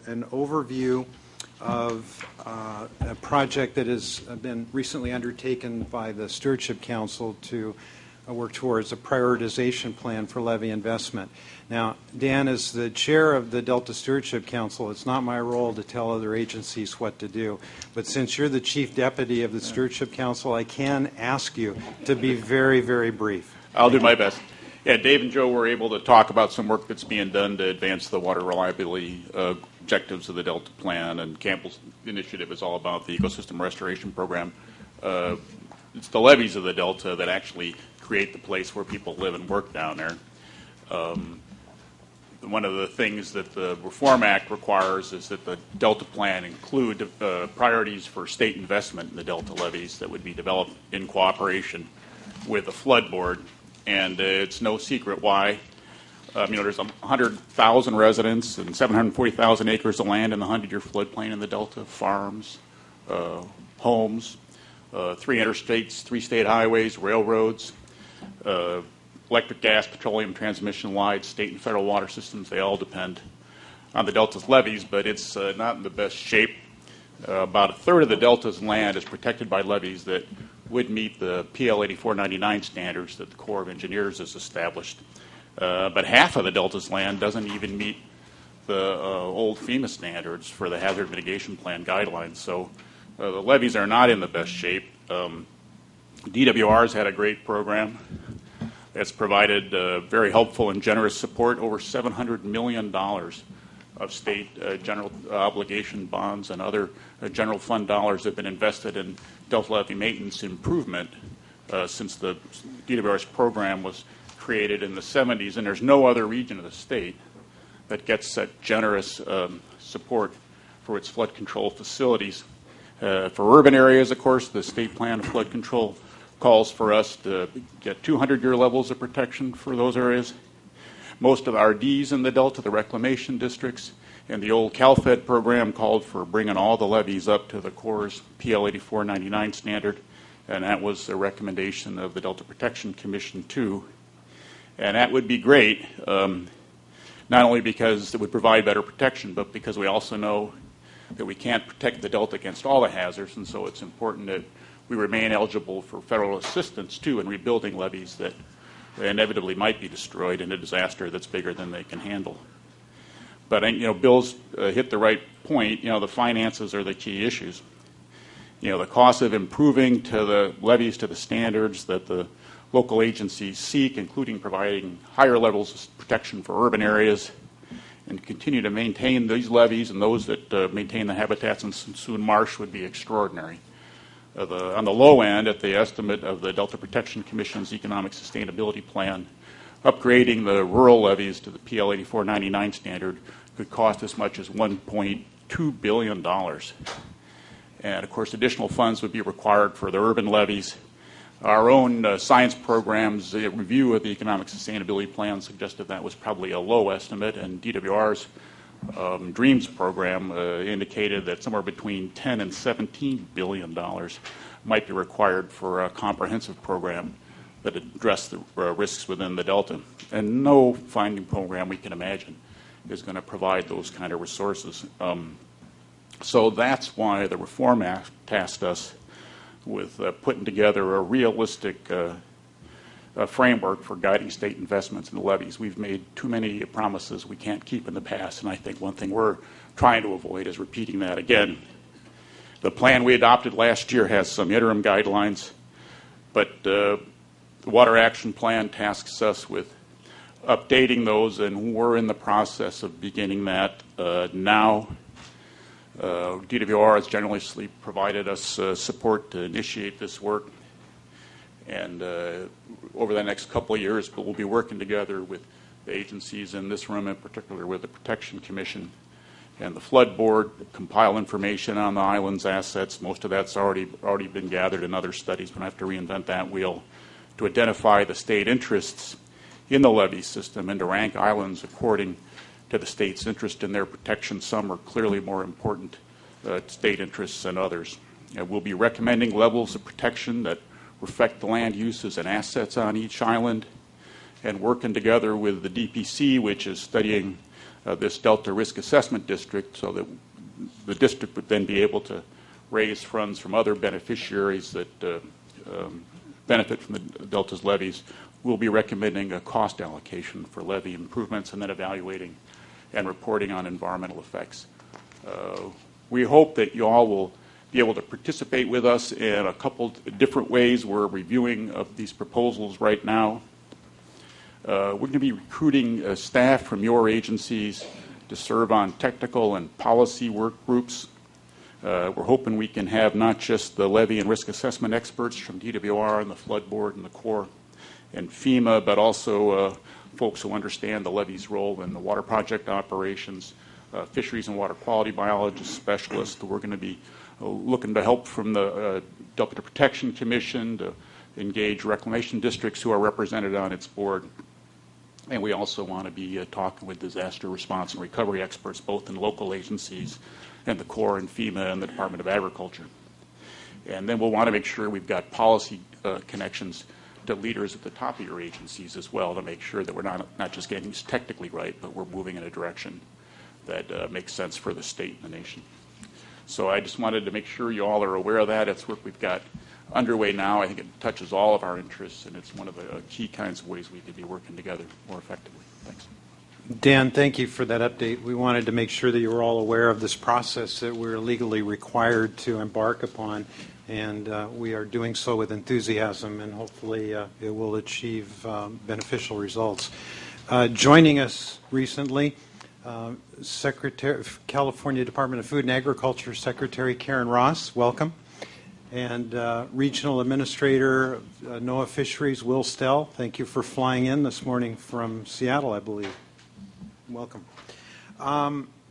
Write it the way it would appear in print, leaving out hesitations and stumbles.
an overview of a project that has been recently undertaken by the Stewardship Council to work towards a prioritization plan for levee investment. Now, Dan, as the chair of the Delta Stewardship Council, it's not my role to tell other agencies what to do. But since you're the chief deputy of the Stewardship Council, I can ask you to be very, very brief. I'll do my best. Yeah, Dave and Joe were able to talk about some work that's being done to advance the water reliability objectives of the Delta Plan, and Campbell's initiative is all about the ecosystem restoration program. It's the levees of the Delta that actually create the place where people live and work down there. One of the things that the Reform Act requires is that the Delta Plan include priorities for state investment in the Delta levees that would be developed in cooperation with the flood board. And it's no secret why. There's 100,000 residents and 740,000 acres of land in the 100-year floodplain in the Delta, farms, homes, 3 interstates, 3 state highways, railroads, electric, gas, petroleum transmission lines, state and federal water systems. They all depend on the Delta's levees, but it's not in the best shape. About a third of the Delta's land is protected by levees that would meet the PL 8499 standards that the Corps of Engineers has established. But half of the Delta's land doesn't even meet the old FEMA standards for the Hazard Mitigation Plan guidelines. So the levees are not in the best shape. DWR's had a great program that's provided very helpful and generous support. Over $700 million of state general obligation bonds and other general fund dollars have been invested in Delta levee maintenance improvement since the DWR's program was created in the 70s, and there's no other region of the state that gets such generous support for its flood control facilities. For urban areas, of course, the state plan of flood control calls for us to get 200-year levels of protection for those areas. Most of the RDs in the Delta, the reclamation districts, and the old CalFed program called for bringing all the levees up to the Corps' PL 8499 standard, and that was a recommendation of the Delta Protection Commission too. And that would be great, not only because it would provide better protection, but because we also know that we can't protect the Delta against all the hazards, and so it's important that we remain eligible for federal assistance too in rebuilding levees that inevitably might be destroyed in a disaster that's bigger than they can handle. But Bill's hit the right point. The finances are the key issues. The cost of improving to the levees to the standards that the local agencies seek, including providing higher levels of protection for urban areas, and continue to maintain these levees and those that maintain the habitats in Sassoon Marsh would be extraordinary. On the low end, at the estimate of the Delta Protection Commission's Economic Sustainability Plan, upgrading the rural levees to the PL 8499 standard could cost as much as $1.2 billion. And, of course, additional funds would be required for the urban levees. Our own science program's review of the Economic Sustainability Plan suggested that was probably a low estimate, and DWR's DREAMS program indicated that somewhere between $10 and $17 billion might be required for a comprehensive program that addressed the risks within the Delta. And no finding program we can imagine is going to provide those kind of resources. So that's why the Reform Act tasked us with putting together a realistic framework for guiding state investments in the levees. We've made too many promises we can't keep in the past, and I think one thing we're trying to avoid is repeating that again. The plan we adopted last year has some interim guidelines, but the Water Action Plan tasks us with updating those, and we're in the process of beginning that now. DWR has generously provided us support to initiate this work. And over the next couple of years, we'll be working together with the agencies in this room, in particular with the Protection Commission and the Flood Board, compile information on the island's assets. Most of that's already been gathered in other studies. We don't have to reinvent that wheel, to identify the state interests in the levee system and to rank islands according to the state's interest in their protection. Some are clearly more important state interests than others. We'll be recommending levels of protection that reflect the land uses and assets on each island, and working together with the DPC, which is studying this Delta Risk Assessment District, so that the district would then be able to raise funds from other beneficiaries that benefit from the Delta's levies. We'll be recommending a cost allocation for levy improvements and then evaluating and reporting on environmental effects. We hope that you all will be able to participate with us in a couple different ways. We're reviewing of these proposals right now. We're going to be recruiting staff from your agencies to serve on technical and policy work groups. We're hoping we can have not just the levy and risk assessment experts from DWR and the Flood Board and the Corps and FEMA, but also folks who understand the levee's role in the water project operations, fisheries and water quality biologists, specialists. We're going to be looking to help from the Delta Protection Commission to engage reclamation districts who are represented on its board. And we also want to be talking with disaster response and recovery experts, both in local agencies and the Corps and FEMA and the Department of Agriculture. And then we'll want to make sure we've got policy connections to leaders at the top of your agencies as well, to make sure that we're not just getting these technically right, but we're moving in a direction that makes sense for the state and the nation. So I just wanted to make sure you all are aware of that. It's work we've got underway now. I think it touches all of our interests, and it's one of the key kinds of ways we could be working together more effectively. Thanks. Dan, thank you for that update. We wanted to make sure that you were all aware of this process that we're legally required to embark upon, and we are doing so with enthusiasm, and hopefully it will achieve beneficial results. Joining us recently, Secretary of California Department of Food and Agriculture Secretary Karen Ross, welcome. And Regional Administrator of NOAA Fisheries, Will Stell, thank you for flying in this morning from Seattle, I believe. Welcome.